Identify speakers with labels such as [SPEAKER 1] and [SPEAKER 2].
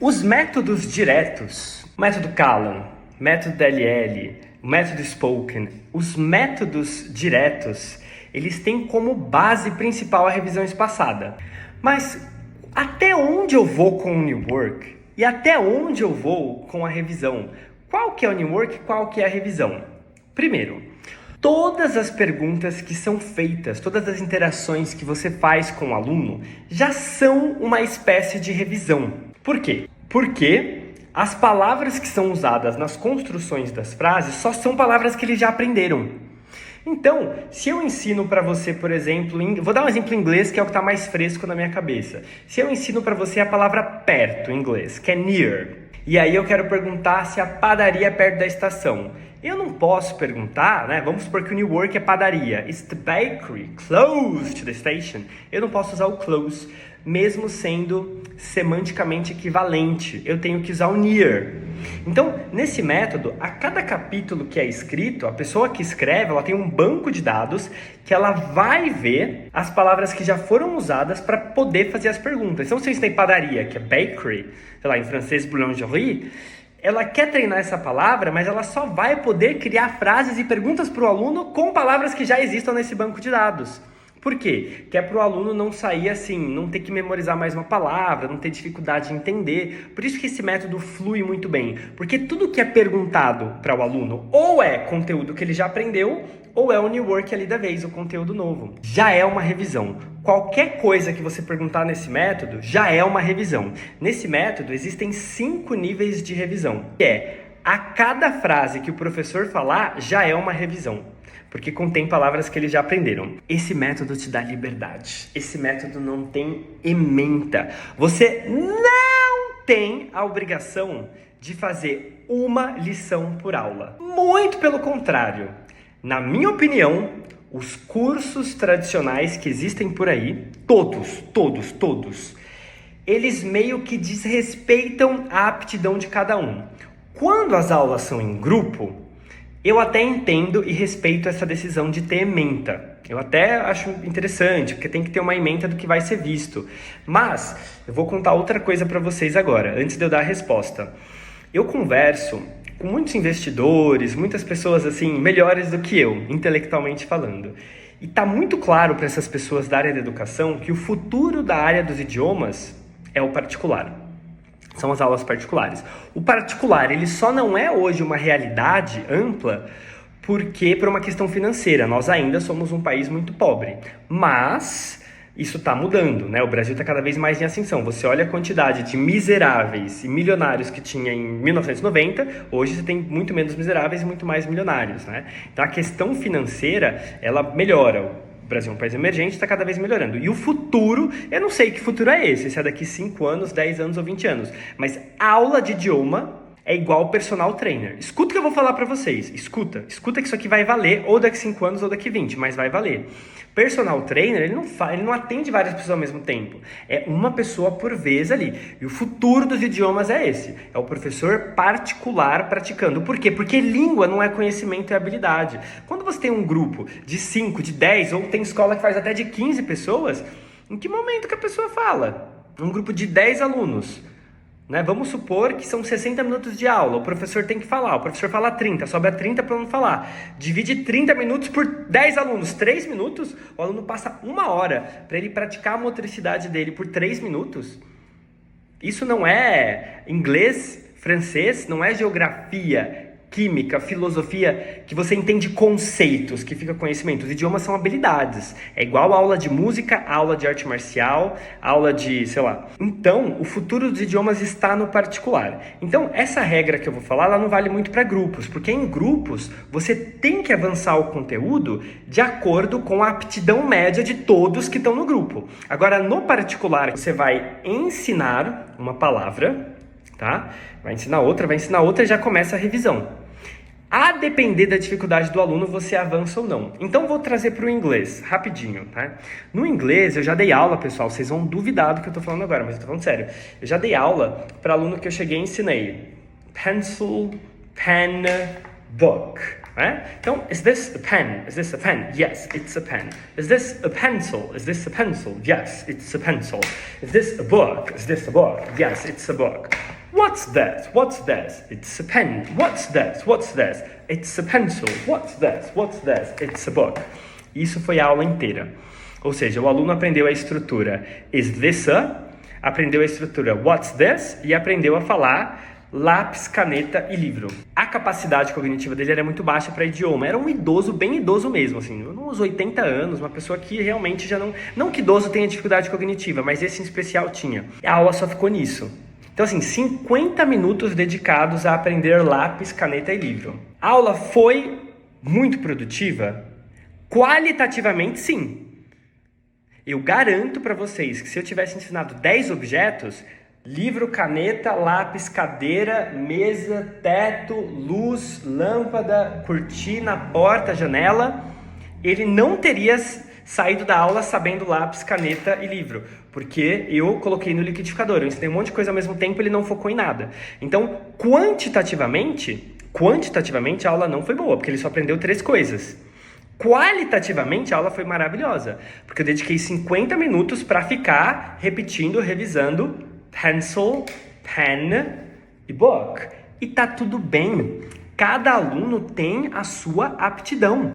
[SPEAKER 1] Os métodos diretos, método Callan, método DLL, método Spoken, os métodos diretos, eles têm como base principal a revisão espaçada. Mas até onde eu vou com o New Work e até onde eu vou com a revisão? Qual que é o New Work e qual que é a revisão? Primeiro, todas as perguntas que são feitas, todas as interações que você faz com o aluno já são uma espécie de revisão. Por quê? Porque as palavras que são usadas nas construções das frases só são palavras que eles já aprenderam. Então, se eu ensino para você, por exemplo, vou dar um exemplo em inglês que é o que está mais fresco na minha cabeça. Se eu ensino para você a palavra perto em inglês, que é near, e aí eu quero perguntar se a padaria é perto da estação. Eu não posso perguntar, né? Vamos supor que o New Work é padaria. Is the bakery close to the station? Eu não posso usar o close, mesmo sendo semanticamente equivalente. Eu tenho que usar o near. Então, nesse método, a cada capítulo que é escrito, a pessoa que escreve, ela tem um banco de dados que ela vai ver as palavras que já foram usadas para poder fazer as perguntas. Então, se eu ensinei padaria, que é bakery, sei lá, em francês, boulangerie, ela quer treinar essa palavra, mas ela só vai poder criar frases e perguntas para o aluno com palavras que já existam nesse banco de dados. Por quê? Que é para o aluno não sair assim, não ter que memorizar mais uma palavra, não ter dificuldade em entender. Por isso que esse método flui muito bem. Porque tudo que é perguntado para o aluno ou é conteúdo que ele já aprendeu, ou é o New Work ali da vez, o conteúdo novo. Já é uma revisão. Qualquer coisa que você perguntar nesse método, já é uma revisão. Nesse método, existem 5 níveis de revisão. Que é, a cada frase que o professor falar, já é uma revisão. Porque contém palavras que eles já aprenderam. Esse método te dá liberdade. Esse método não tem ementa. Você não tem a obrigação de fazer uma lição por aula. Muito pelo contrário. Na minha opinião, os cursos tradicionais que existem por aí, todos, eles meio que desrespeitam a aptidão de cada um. Quando as aulas são em grupo, eu até entendo e respeito essa decisão de ter ementa. Eu até acho interessante, porque tem que ter uma ementa do que vai ser visto. Mas eu vou contar outra coisa para vocês agora, antes de eu dar a resposta. Eu converso com muitos investidores, muitas pessoas assim melhores do que eu, intelectualmente falando. E tá muito claro para essas pessoas da área da educação que o futuro da área dos idiomas é o particular. São as aulas particulares. O particular, ele só não é hoje uma realidade ampla porque por uma questão financeira. Nós ainda somos um país muito pobre. Mas isso está mudando, né? O Brasil está cada vez mais em ascensão. Você olha a quantidade de miseráveis e milionários que tinha em 1990, hoje você tem muito menos miseráveis e muito mais milionários, né? Então a questão financeira, ela melhora. O Brasil é um país emergente, está cada vez melhorando. E o futuro, eu não sei que futuro é esse, se é daqui 5 anos, 10 anos ou 20 anos. Mas aula de idioma é igual personal trainer. Escuta o que eu vou falar para vocês. Escuta que isso aqui vai valer ou daqui 5 anos ou daqui 20, mas vai valer. Personal trainer, ele não atende várias pessoas ao mesmo tempo. É uma pessoa por vez ali. E o futuro dos idiomas é esse. É o professor particular praticando. Por quê? Porque língua não é conhecimento, é habilidade. Quando você tem um grupo de 5, de 10, ou tem escola que faz até de 15 pessoas, em que momento que a pessoa fala? Um grupo de 10 alunos. Né? Vamos supor que são 60 minutos de aula, o professor tem que falar, o professor fala 30, sobra 30 para o aluno falar. Divide 30 minutos por 10 alunos, 3 minutos, o aluno passa 1 hora para ele praticar a motricidade dele por 3 minutos. Isso não é inglês, francês, não é geografia, química, filosofia, que você entende conceitos, que fica conhecimento. Os idiomas são habilidades. É igual a aula de música, aula de arte marcial, aula de, sei lá. Então, o futuro dos idiomas está no particular. Então, essa regra que eu vou falar, ela não vale muito para grupos, porque em grupos, você tem que avançar o conteúdo de acordo com a aptidão média de todos que estão no grupo. Agora, no particular, você vai ensinar uma palavra, tá? Vai ensinar outra e já começa a revisão. A depender da dificuldade do aluno, você avança ou não. Então, vou trazer para o inglês, rapidinho, tá? No inglês, eu já dei aula, pessoal, vocês vão duvidar do que eu tô falando agora, mas eu tô falando sério. Eu já dei aula para aluno que eu cheguei e ensinei. Pencil, pen, book. Né? Então, is this a pen? Is this a pen? Yes, it's a pen. Is this a pencil? Is this a pencil? Yes, it's a pencil. Is this a book? Is this a book? Yes, it's a book. What's that? What's that? It's a pen. What's that? What's that? It's a pencil. What's that? What's that? It's a book. Isso foi a aula inteira. Ou seja, o aluno aprendeu a estrutura is this a, aprendeu a estrutura what's this e aprendeu a falar lápis, caneta e livro. A capacidade cognitiva dele era muito baixa para idioma. Era um idoso, bem idoso mesmo, assim, uns 80 anos, uma pessoa que realmente já não... Não que idoso tenha dificuldade cognitiva, mas esse em especial tinha. A aula só ficou nisso. Então, assim, 50 minutos dedicados a aprender lápis, caneta e livro. A aula foi muito produtiva? Qualitativamente, sim. Eu garanto para vocês que se eu tivesse ensinado 10 objetos... Livro, caneta, lápis, cadeira, mesa, teto, luz, lâmpada, cortina, porta, janela. Ele não teria saído da aula sabendo lápis, caneta e livro. Porque eu coloquei no liquidificador. Eu ensinei um monte de coisa ao mesmo tempo e ele não focou em nada. Então, quantitativamente a aula não foi boa, porque ele só aprendeu 3 coisas. Qualitativamente, a aula foi maravilhosa. Porque eu dediquei 50 minutos para ficar repetindo, revisando pencil, pen e book. E tá tudo bem. Cada aluno tem a sua aptidão.